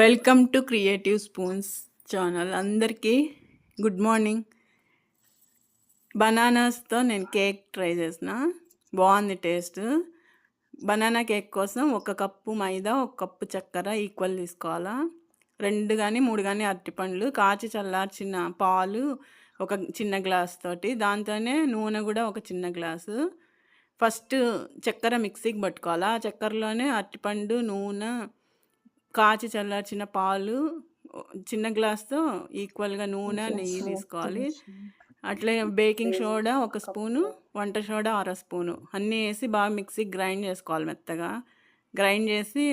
Welcome to creative spoons channel. అందరికీ good morning. బనానాస్తో నేను cake try చేసిన, బాగుంది టేస్ట్. బనానా కేక్ కోసం 1 కప్పు మైదా, 1 కప్పు చక్కెర ఈక్వల్ తీసుకోవాలా. 2 కానీ 3 కానీ అరటిపండ్లు, కాచి చల్లార్చిన పాలు 1 చిన్న గ్లాస్ తోటి, దాంతోనే నూనె కూడా 1 చిన్న గ్లాసు. ఫస్ట్ చక్కెర మిక్సీకి పట్టుకోవాలా. చక్కెరలోనే అరటిపండు, నూనె, కాచి చల్లార్చిన పాలు, చిన్న గ్లాస్తో ఈక్వల్గా నూనె, నెయ్యి తీసుకోవాలి. అట్లే బేకింగ్ సోడా 1 స్పూను, వంట సోడా 1/2 స్పూను అన్నీ వేసి బాగా మిక్సీకి గ్రైండ్ చేసుకోవాలి. మెత్తగా గ్రైండ్ చేసి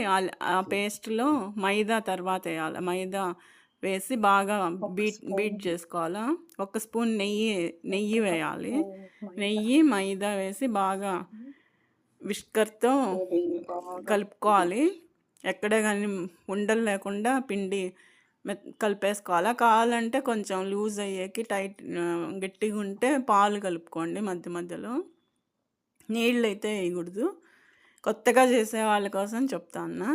ఆ పేస్ట్లో మైదా తర్వాత వేయాలి. మైదా వేసి బాగా బీట్ చేసుకోవాలా. 1 స్పూన్ నెయ్యి వేయాలి. నెయ్యి, మైదా వేసి బాగా విస్కర్తో కలుపుకోవాలి. ఎక్కడ కానీ ఉండలు లేకుండా పిండి కలిపేసుకోవాలా. కావాలంటే కొంచెం లూజ్ అయ్యేకి గట్టిగా ఉంటే పాలు కలుపుకోండి మధ్య మధ్యలో. నీళ్ళు అయితే వేయకూడదు. కొత్తగా చేసే వాళ్ళ కోసం చెప్తాను.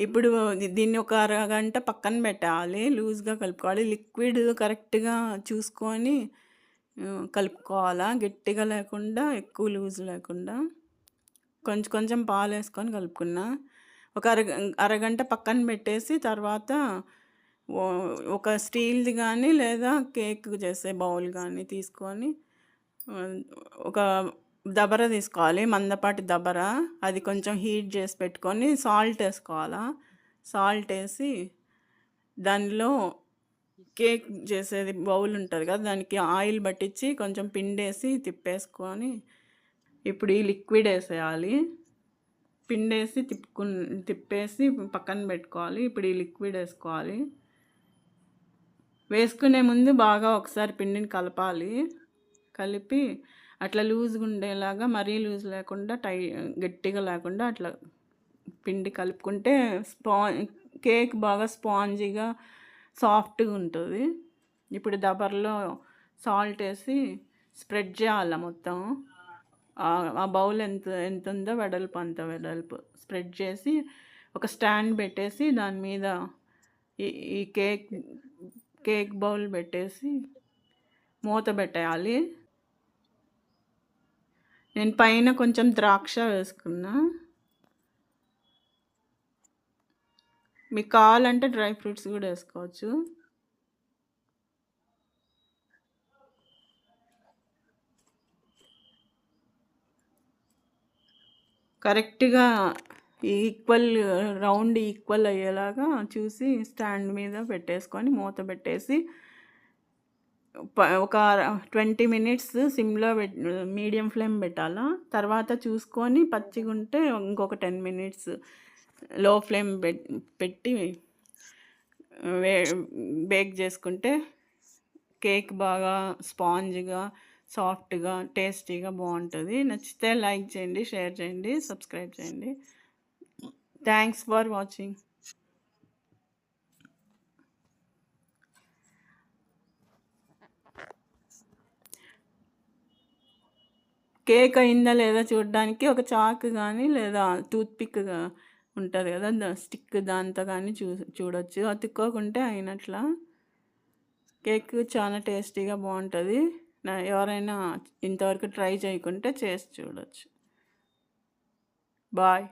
ఇప్పుడు దీన్ని 1 అరగంట పక్కన పెట్టాలి. లూజ్గా కలుపుకోవాలి. లిక్విడ్ కరెక్ట్గా చూసుకొని కలుపుకోవాలా. గట్టిగా లేకుండా, ఎక్కువ లూజ్ లేకుండా. కొంచెం పాలు వేసుకొని కలుపుకున్నా. 1 అరగంట పక్కన పెట్టేసి తర్వాత ఒక స్టీల్ది కానీ లేదా కేక్ చేసే బౌల్ కానీ తీసుకొని ఒక దబర తీసుకోవాలి, మందపాటి దబర. అది కొంచెం హీట్ చేసి పెట్టుకొని సాల్ట్ వేసుకోవాలా. సాల్ట్ వేసి దానిలో కేక్ చేసేది బౌల్ ఉంటుంది కదా, దానికి ఆయిల్ పట్టించి కొంచెం పిండేసి తిప్పేసుకొని ఇప్పుడు ఈ లిక్విడ్ వేసేయాలి. పిండేసి తిప్పేసి పక్కన పెట్టుకోవాలి. ఇప్పుడు ఈ లిక్విడ్ వేసుకోవాలి. వేసుకునే ముందు బాగా ఒకసారి పిండిని కలపాలి. కలిపి అట్లా లూజ్గా ఉండేలాగా, మరీ లూజ్ లేకుండా, గట్టిగా లేకుండా అట్లా పిండి కలుపుకుంటే కేక్ బాగా స్పాంజీగా, సాఫ్ట్గా ఉంటుంది. ఇప్పుడు దబర్లో సాల్ట్ వేసి స్ప్రెడ్ చేయాలి మొత్తం. ఆ బౌల్ ఎంత ఉందో వెడల్పు అంత వెడల్పు స్ప్రెడ్ చేసి ఒక స్టాండ్ పెట్టేసి దాని మీద ఈ కేక్ బౌల్ పెట్టేసి మూత పెట్టేయాలి. నేను పైన కొంచెం ద్రాక్ష వేసుకున్నా. మీకు కావాలంటే డ్రై ఫ్రూట్స్ కూడా వేసుకోవచ్చు. కరెక్ట్గా రౌండ్ ఈక్వల్ అయ్యేలాగా చూసి స్టాండ్ మీద పెట్టేసుకొని మూత పెట్టేసి ఒక 20 మినిట్స్ సిమ్లో మీడియం ఫ్లేమ్ పెట్టాలా. తర్వాత చూసుకొని పచ్చిగా ఉంటే ఇంకొక 10 మినిట్స్ లో ఫ్లేమ్ పెట్టి బేక్ చేసుకుంటే కేక్ బాగా స్పాంజ్గా, సాఫ్ట్గా, టేస్టీగా బాగుంటుంది. నచ్చితే లైక్ చేయండి, షేర్ చేయండి, సబ్స్క్రైబ్ చేయండి. Thanks for watching. కేక్ అయిందా లేదా చూడడానికి ఒక చాకు కానీ లేదా టూత్పిక్గా ఉంటుంది కదా, స్టిక్, దాంతో కానీ చూడొచ్చు. అతుక్కోకుంటే అయినట్లా. కేక్ చాలా టేస్టీగా బాగుంటుంది. ఎవరైనా ఇంతవరకు ట్రై చేయకుంటే చేసి చూడొచ్చు. బాయ్.